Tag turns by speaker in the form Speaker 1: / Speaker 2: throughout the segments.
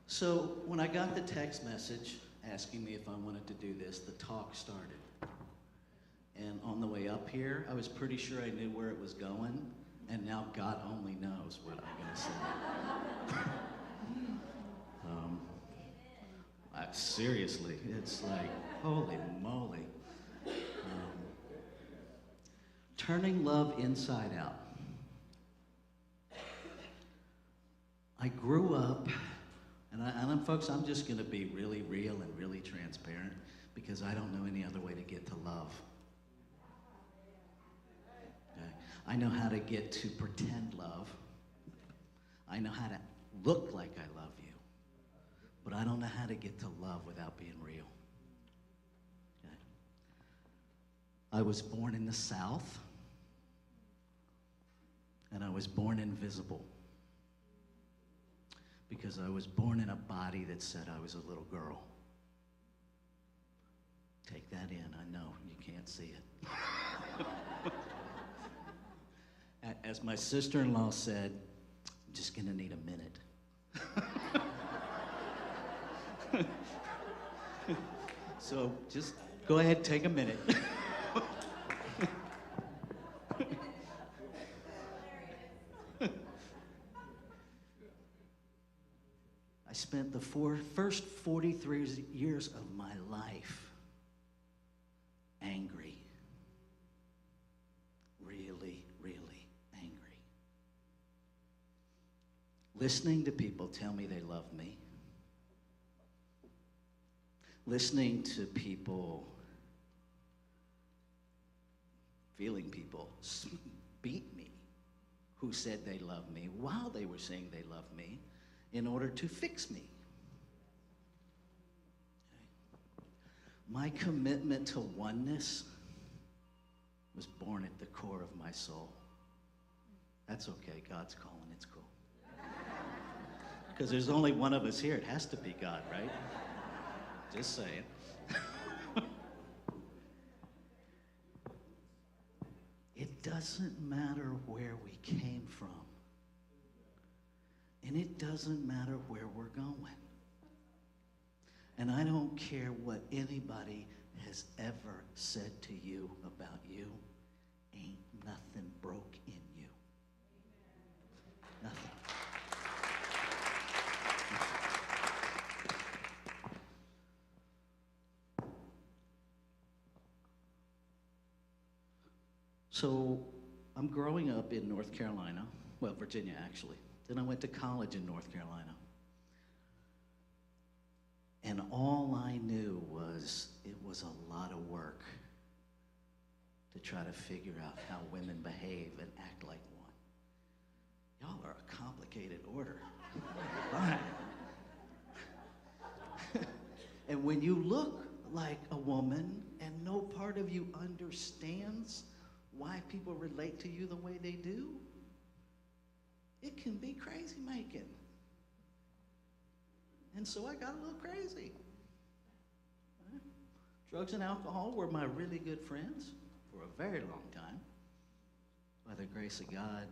Speaker 1: So when I got the text message asking me if I wanted to do this, the talk started. And on the way up here, I was pretty sure I knew where it was going, and now God only knows what I'm going to say. Seriously, it's like, holy moly. Turning love inside out. I grew up, and folks, I'm just going to be really real and really transparent because I don't know any other way to get to love. Okay? I know how to get to pretend love. I know how to look like I love you, but I don't know how to get to love without being real. Okay? I was born in the South, and I was born invisible because I was born in a body that said I was a little girl. Take that in. I know you can't see it. As my sister-in-law said, I'm just going to need a minute. So just go ahead, take a minute. I spent the first 43 years of my life angry. Really, really angry. Listening to people tell me they love me. Listening to people, feeling people beat me who said they love me while they were saying they love me in order to fix me. Okay. My commitment to oneness was born at the core of my soul. That's okay, God's calling, it's cool. Because there's only one of us here, it has to be God, right? Just saying. It doesn't matter where we came from. And it doesn't matter where we're going. And I don't care what anybody has ever said to you about you. Ain't nothing broke in you. Nothing. So I'm growing up in North Carolina, well, Virginia actually. Then I went to college in North Carolina. And all I knew was it was a lot of work to try to figure out how women behave and act like one. Y'all are a complicated order. Right. And when you look like a woman and no part of you understands why people relate to you the way they do, it can be crazy making. And so I got a little crazy. Right? Drugs and alcohol were my really good friends for a very long time. By the grace of God,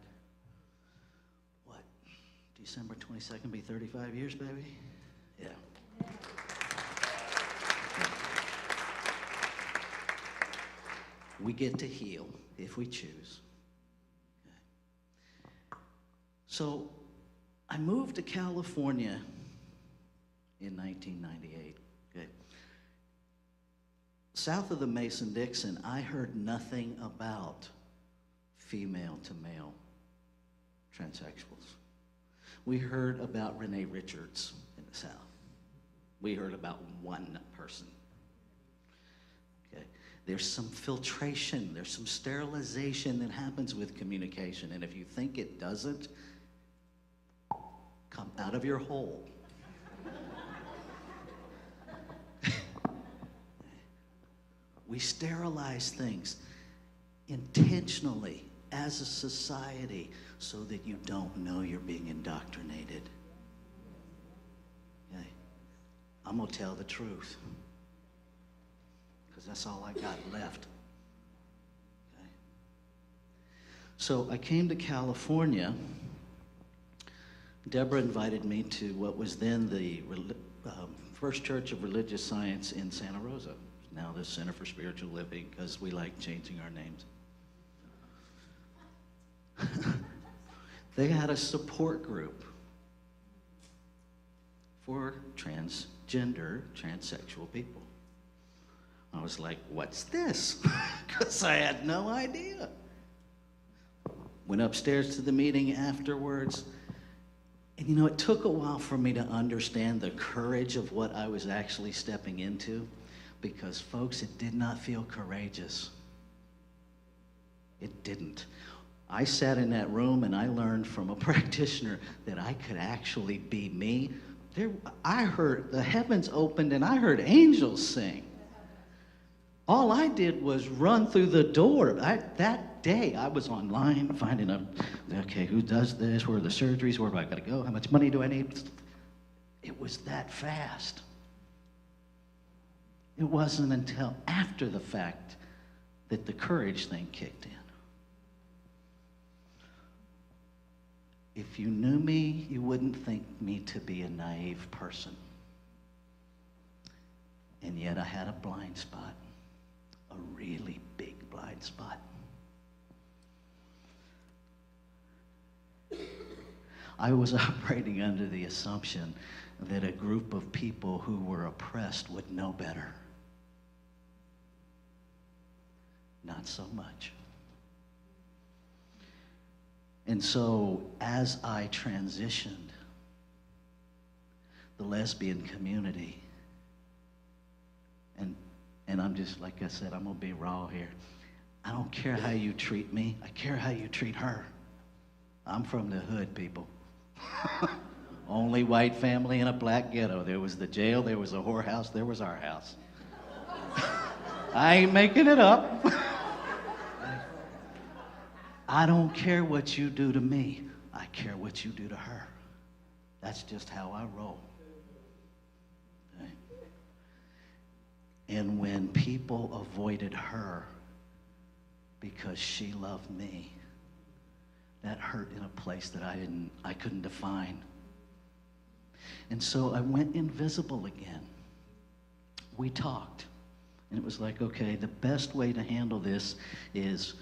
Speaker 1: what, December 22nd be 35 years, baby? Yeah. We get to heal if we choose. Okay. So I moved to California in 1998. Okay. South of the Mason-Dixon, I heard nothing about female to male transsexuals. We heard about Renee Richards in the South. We heard about one person. Okay. There's some filtration, there's some sterilization that happens with communication, and if you think it doesn't, come out of your hole. We sterilize things intentionally as a society so that you don't know you're being indoctrinated. Okay? I'm going to tell the truth because that's all I got left. Okay? So I came to California Deborah invited me to what was then the First Church of Religious Science in Santa Rosa, now the Center for Spiritual Living, because we like changing our names. They had a support group for transgender, transsexual people. I was like, what's this? Because I had no idea. Went upstairs to the meeting afterwards. And you know, it took a while for me to understand the courage of what I was actually stepping into, because folks, it did not feel courageous. It didn't. I sat in that room and I learned from a practitioner that I could actually be me. I heard the heavens opened and I heard angels sing. All I did was run through the door. That day I was online finding out, okay, who does this? Where are the surgeries? Where do I got to go? How much money do I need? It was that fast. It wasn't until after the fact that the courage thing kicked in. If you knew me, you wouldn't think me to be a naive person. And yet I had a blind spot, a really big blind spot. I was operating under the assumption that a group of people who were oppressed would know better. Not so much. And so, as I transitioned, the lesbian community, and I'm just, like I said, I'm going to be raw here. I don't care how you treat me. I care how you treat her. I'm from the hood, people. Only white family in a black ghetto. There was the jail, there was a whorehouse, there was our house. I ain't making it up. I don't care what you do to me. I care what you do to her. That's just how I roll. Okay? And when people avoided her because she loved me, that hurt in a place that I couldn't define. And so I went invisible again. We talked. And it was like, okay, the best way to handle this is,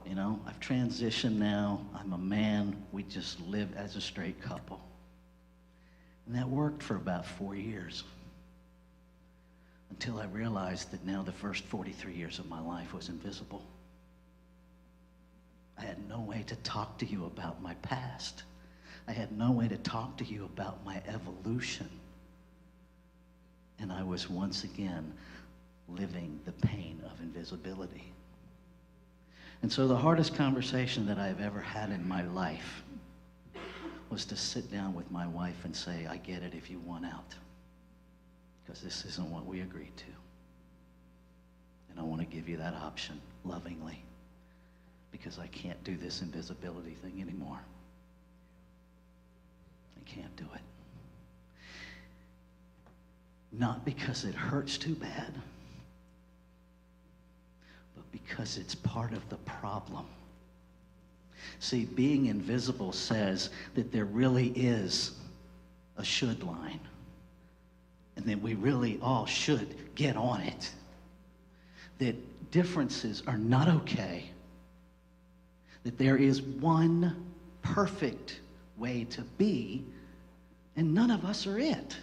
Speaker 1: you know, I've transitioned now. I'm a man. We just live as a straight couple. And that worked for about 4 years. Until I realized that now the first 43 years of my life was invisible. I had no way to talk to you about my past. I had no way to talk to you about my evolution. And I was once again living the pain of invisibility. And so the hardest conversation that I've ever had in my life was to sit down with my wife and say, I get it if you want out, because this isn't what we agreed to. And I want to give you that option lovingly, because I can't do this invisibility thing anymore. I can't do it. Not because it hurts too bad, but because it's part of the problem. See, being invisible says that there really is a should line, and that we really all should get on it. That differences are not okay. That there is one perfect way to be, and none of us are it.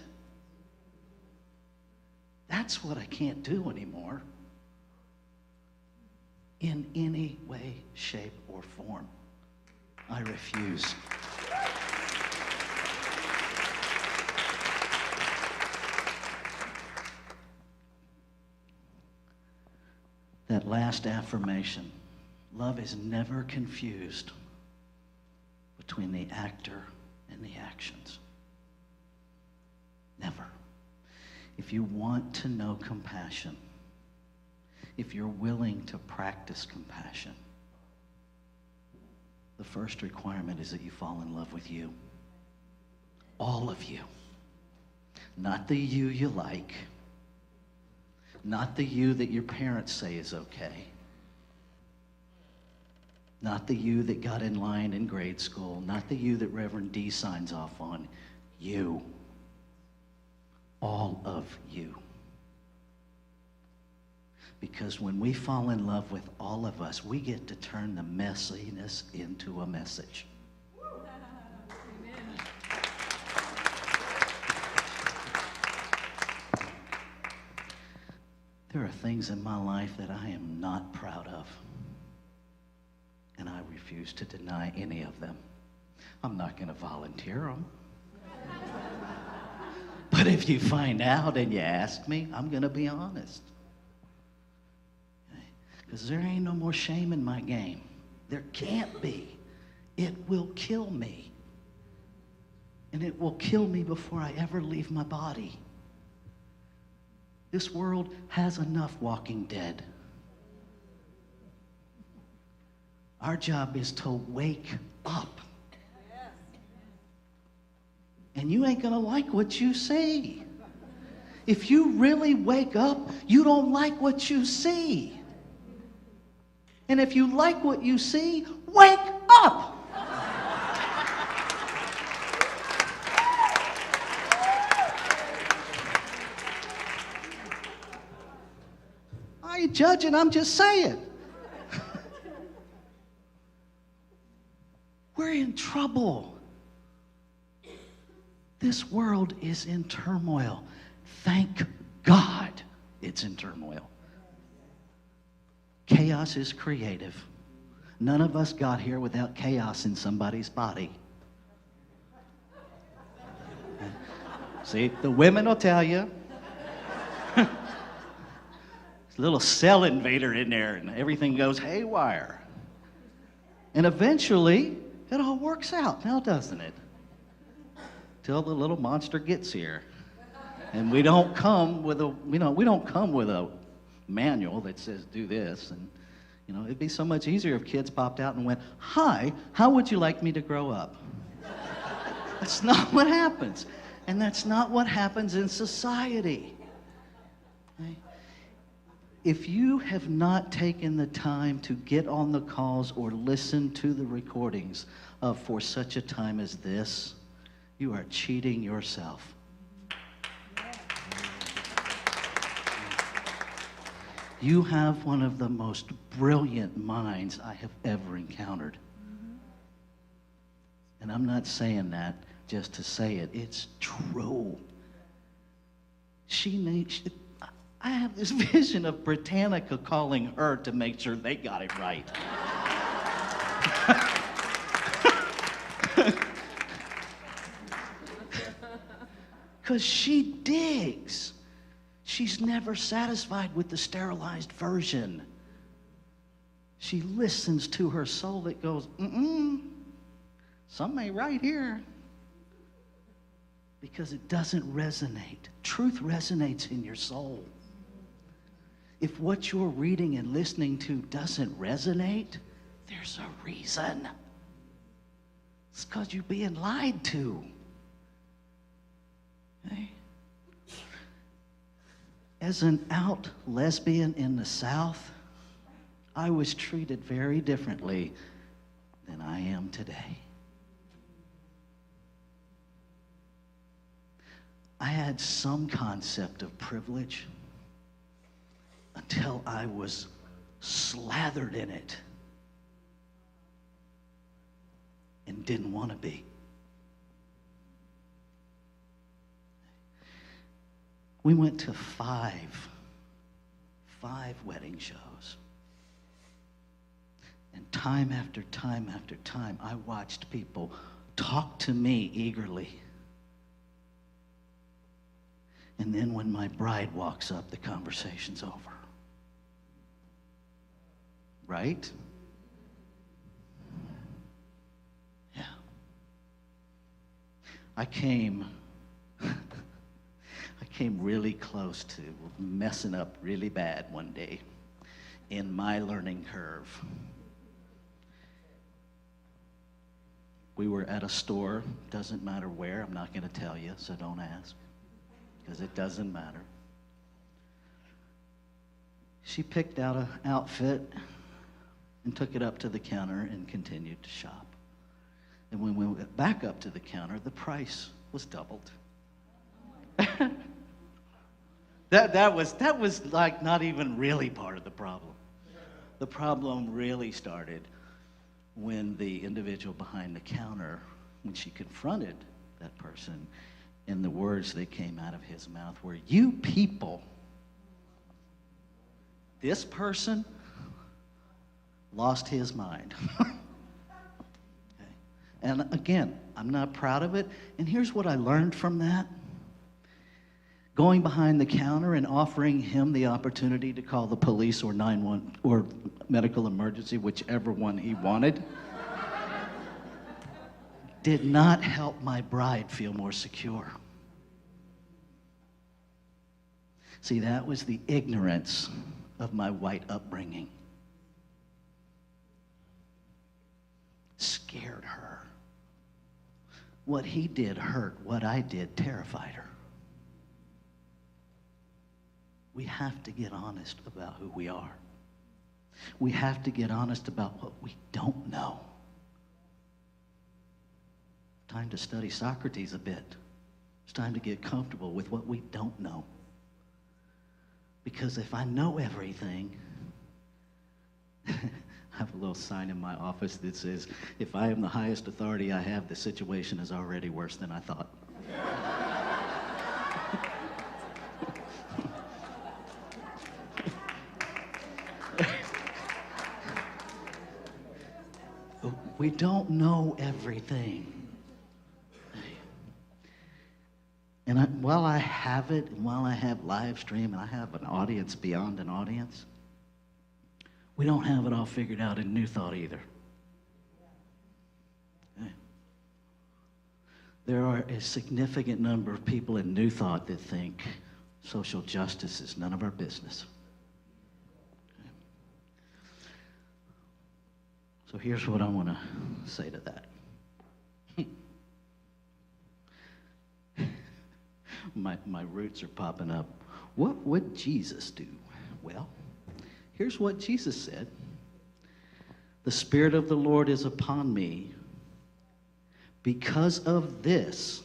Speaker 1: That's what I can't do anymore, in any way, shape, or form. I refuse. That last affirmation, love is never confused between the actor and the actions. Never. If you want to know compassion, if you're willing to practice compassion, the first requirement is that you fall in love with you. All of you. Not the you you like. Not the you that your parents say is okay. Not the you that got in line in grade school, not the you that Reverend D signs off on. You. All of you. Because when we fall in love with all of us, we get to turn the messiness into a message. Amen. There are things in my life that I am not proud of, and I refuse to deny any of them. I'm not going to volunteer them. But if you find out and you ask me, I'm going to be honest. Because there ain't no more shame in my game. There can't be. It will kill me. And it will kill me before I ever leave my body. This world has enough walking dead. Our job is to wake up. And you ain't going to like what you see. If you really wake up, you don't like what you see. And if you like what you see, wake up. I ain't judging, I'm just saying. We're in trouble. This world is in turmoil. Thank God it's in turmoil. Chaos is creative. None of us got here without chaos in somebody's body. See, the women will tell you. There's a little cell invader in there and everything goes haywire. And eventually, it all works out now, doesn't it? Till the little monster gets here. And we don't come with a manual that says do this. And it'd be so much easier if kids popped out and went, "Hi, how would you like me to grow up?" That's not what happens. And that's not what happens in society. Okay? If you have not taken the time to get on the calls or listen to the recordings of For Such a Time as This, you are cheating yourself. You have one of the most brilliant minds I have ever encountered. And I'm not saying that just to say it. It's true. I have this vision of Britannica calling her to make sure they got it right. Because she digs. She's never satisfied with the sterilized version. She listens to her soul that goes, something ain't right here. Because it doesn't resonate. Truth resonates in your soul. If what you're reading and listening to doesn't resonate, there's a reason. It's because you're being lied to. Okay? As an out lesbian in the South, I was treated very differently than I am today. I had some concept of privilege until I was slathered in it and didn't want to be. We went to five wedding shows. And time after time after time, I watched people talk to me eagerly. And then when my bride walks up, the conversation's over. Right? Yeah. I came really close to messing up really bad one day in my learning curve. We were at a store, doesn't matter where, I'm not going to tell you, so don't ask, because it doesn't matter. She picked out an outfit, and took it up to the counter and continued to shop. And when we went back up to the counter, the price was doubled. That was like not even really part of the problem. The problem really started when the individual behind the counter, when she confronted that person, and the words that came out of his mouth were, "You people, this person lost his mind." Okay. And again, I'm not proud of it. And here's what I learned from that. Going behind the counter and offering him the opportunity to call the police or 911 or medical emergency, whichever one he wanted, did not help my bride feel more secure. See, that was the ignorance of my white upbringing. Scared her. What he did hurt. What I did terrified her. We have to get honest about who we are. We have to get honest about what we don't know. Time to study Socrates a bit. It's time to get comfortable with what we don't know. Because if I know everything, I have a little sign in my office that says, if I am the highest authority I have, the situation is already worse than I thought. We don't know everything. And while I have it, and while I have live stream, and I have an audience beyond an audience, we don't have it all figured out in New Thought either. Okay. There are a significant number of people in New Thought that think social justice is none of our business. Okay. So here's what I want to say to that. My roots are popping up. What would Jesus do? Well, here's what Jesus said. The Spirit of the Lord is upon me. Because of this,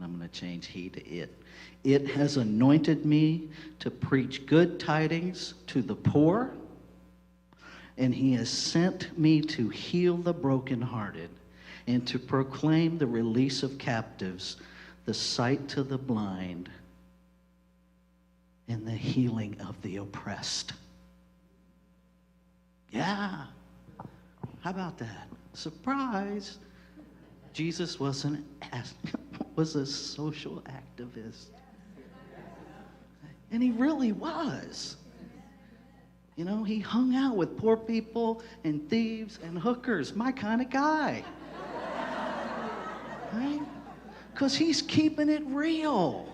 Speaker 1: I'm going to change he to it. It has anointed me to preach good tidings to the poor, and he has sent me to heal the brokenhearted and to proclaim the release of captives, the sight to the blind, and the healing of the oppressed. Yeah. How about that? Surprise. Jesus was a social activist. And he really was. You know, he hung out with poor people and thieves and hookers. My kind of guy. Right? Because he's keeping it real.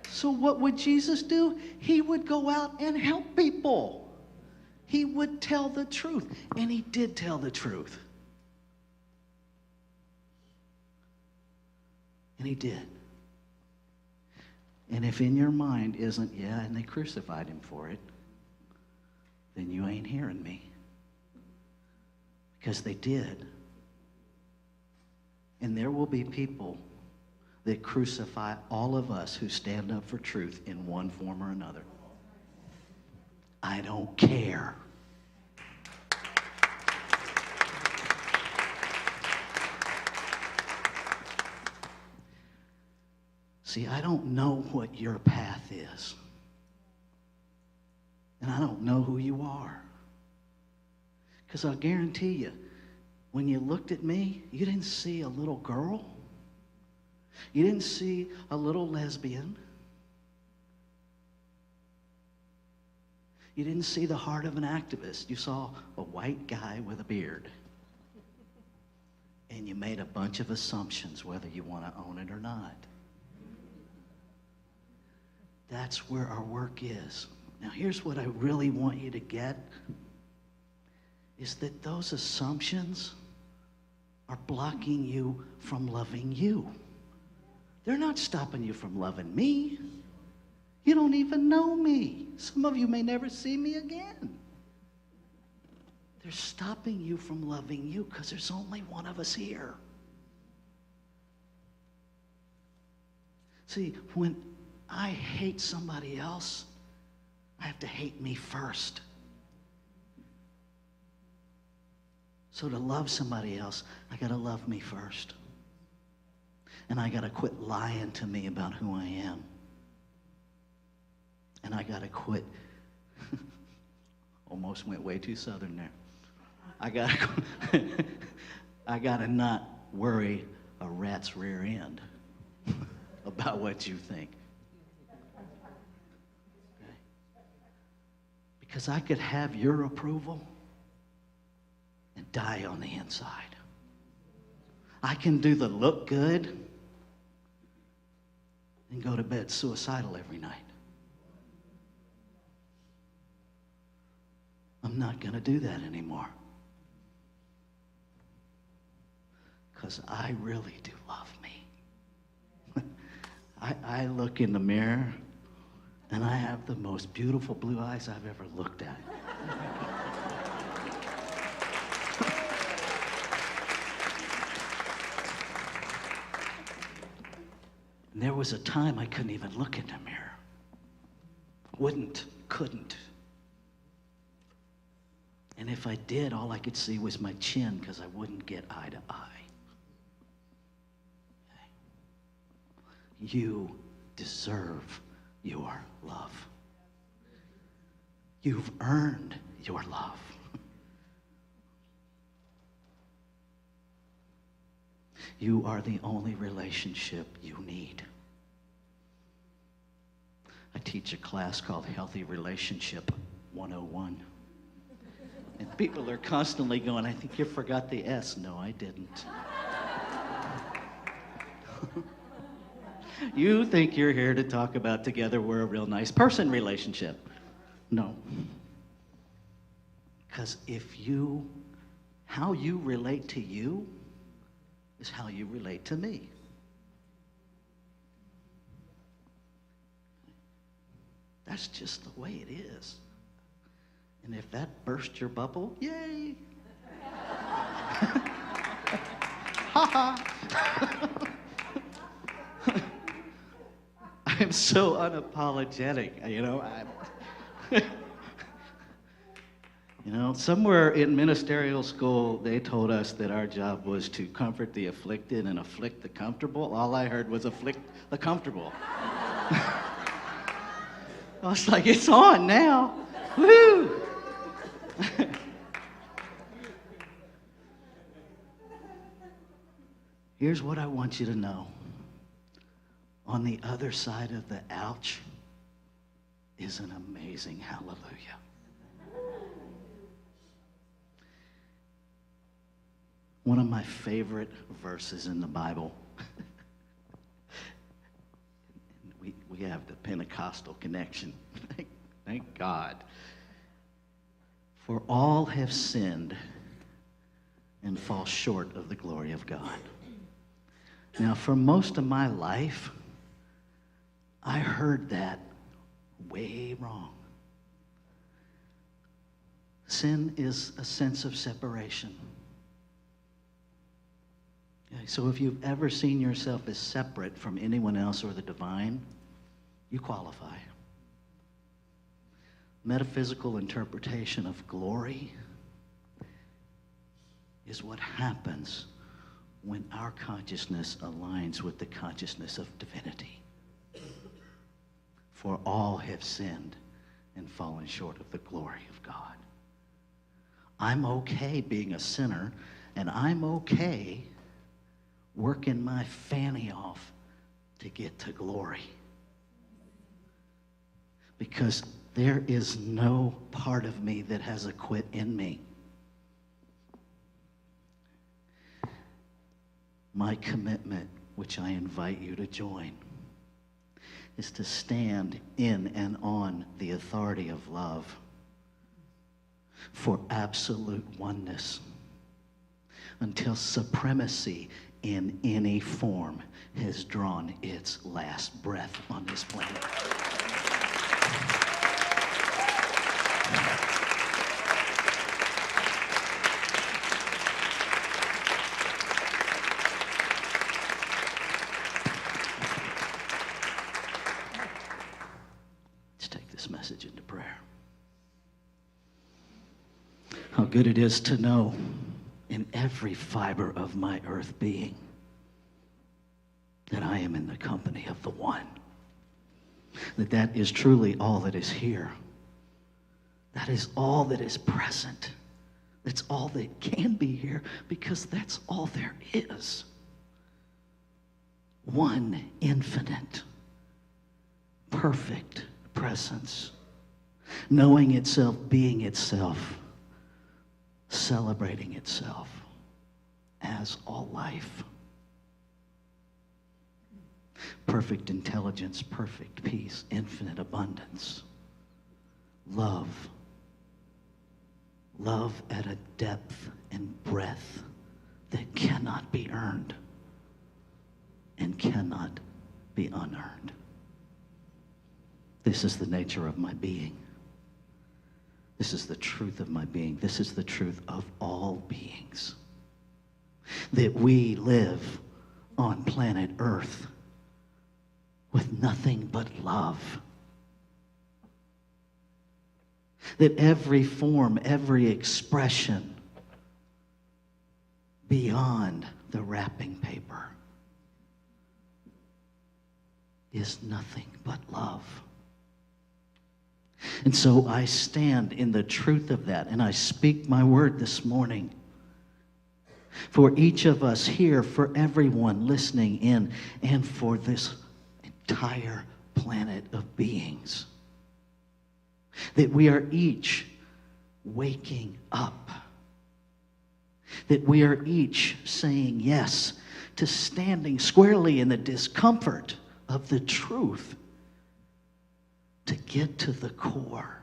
Speaker 1: So what would Jesus do? He would go out and help people. He would tell the truth. And he did tell the truth. And he did. And if in your mind isn't, yeah, and they crucified him for it, then you ain't hearing me. Because they did. And there will be people that crucify all of us who stand up for truth in one form or another. I don't care. See, I don't know what your path is. And I don't know who you are. Because I'll guarantee you, when you looked at me, you didn't see a little girl. You didn't see a little lesbian. You didn't see the heart of an activist. You saw a white guy with a beard. And you made a bunch of assumptions whether you want to own it or not. That's where our work is. Now, here's what I really want you to get, is that those assumptions are blocking you from loving you. They're not stopping you from loving me. You don't even know me. Some of you may never see me again. They're stopping you from loving you because there's only one of us here. See, when I hate somebody else, I have to hate me first. So to love somebody else, I got to love me first. And I got to quit lying to me about who I am. And I got to quit. Almost went way too southern there. I got to not worry a rat's rear end about what you think. Okay? Because I could have your approval and die on the inside. I can do the look good and go to bed suicidal every night. I'm not going to do that anymore. Because I really do love me. I look in the mirror and I have the most beautiful blue eyes I've ever looked at. And there was a time I couldn't even look in the mirror. Couldn't. And if I did, all I could see was my chin because I wouldn't get eye to eye. Okay. You deserve your love. You've earned your love. You are the only relationship you need. I teach a class called Healthy Relationship 101. And people are constantly going, I think you forgot the S. No, I didn't. You think you're here to talk about together we're a real nice person relationship. No. Because how you relate to you is how you relate to me. That's just the way it is. And if that burst your bubble, yay! Ha ha! I'm so unapologetic, you know. Somewhere in ministerial school, they told us that our job was to comfort the afflicted and afflict the comfortable. All I heard was afflict the comfortable. I was like, it's on now. Woo! Here's what I want you to know. On the other side of the ouch is an amazing hallelujah. One of my favorite verses in the Bible. We have the Pentecostal connection. Thank God. For all have sinned and fall short of the glory of God. Now, for most of my life, I heard that way wrong. Sin is a sense of separation. Okay, so if you've ever seen yourself as separate from anyone else or the divine, you qualify. Metaphysical interpretation of glory is what happens when our consciousness aligns with the consciousness of divinity. For all have sinned and fallen short of the glory of God. I'm okay being a sinner, and I'm okay working my fanny off to get to glory. Because there is no part of me that has a quit in me. My commitment, which I invite you to join, is to stand in and on the authority of love for absolute oneness until supremacy in any form has drawn its last breath on this planet. Let's take this message into prayer. How good it is to know in every fiber of my earth being that I am in the company of the one. That is truly all that is here. That is all that is present. That's all that can be here, because that's all there is. One infinite, perfect presence, knowing itself, being itself, celebrating itself as all life. Perfect intelligence, perfect peace, infinite abundance. Love. Love at a depth and breadth that cannot be earned and cannot be unearned. This is the nature of my being. This is the truth of my being. This is the truth of all beings. That we live on planet Earth with nothing but love. That every form, every expression beyond the wrapping paper is nothing but love. And so I stand in the truth of that, and I speak my word this morning for each of us here, for everyone listening in, and for this entire planet of beings. That we are each waking up. That we are each saying yes to standing squarely in the discomfort of the truth to get to the core,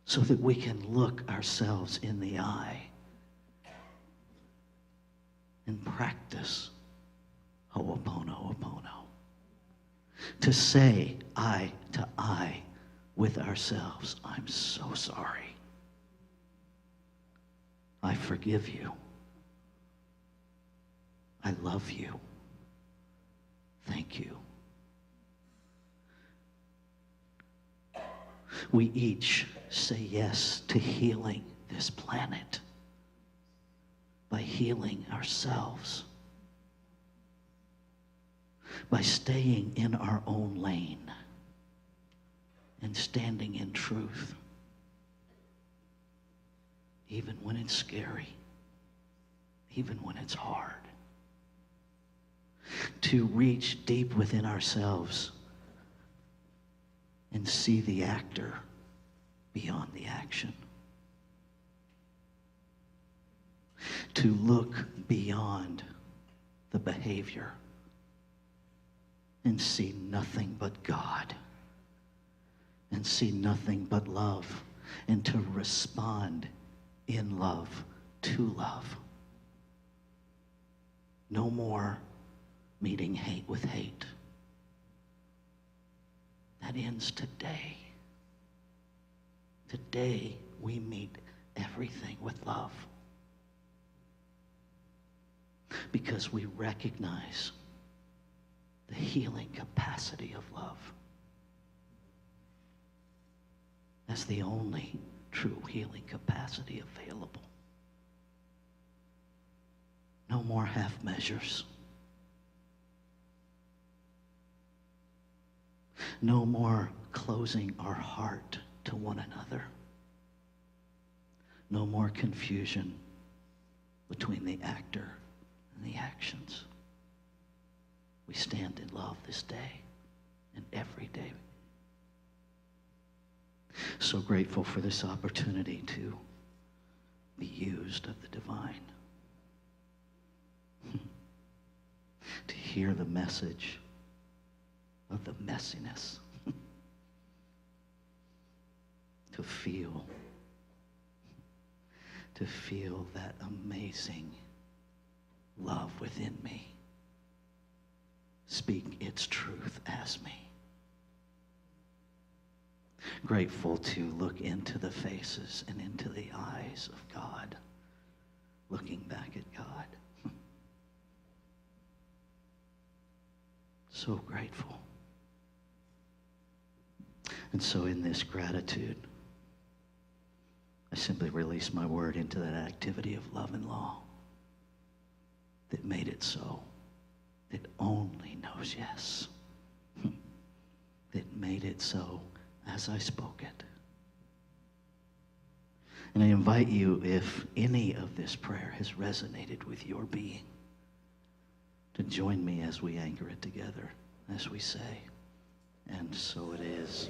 Speaker 1: so that we can look ourselves in the eye and practice Ho'oponopono. To say eye to eye with ourselves, I'm so sorry. I forgive you. I love you. Thank you. We each say yes to healing this planet by healing ourselves, by staying in our own lane and standing in truth, even when it's scary, even when it's hard. To reach deep within ourselves and see the actor beyond the action. To look beyond the behavior and see nothing but God, and see nothing but love, and to respond in love to love. No more meeting hate with hate. That ends today. Today we meet everything with love, because we recognize the healing capacity of love as the only true healing capacity available. No more half measures. No more closing our heart to one another. No more confusion between the actor and the actions. We stand in love this day and every day. So grateful for this opportunity to be used of the divine. To hear the message of the messiness. To feel that amazing love within me speak its truth as me. Grateful to look into the faces and into the eyes of God, looking back at God. So grateful. And so in this gratitude, I simply release my word into that activity of love and law that made it so, that only knows yes, that made it so as I spoke it. And I invite you, if any of this prayer has resonated with your being, to join me as we anchor it together, as we say, and so it is.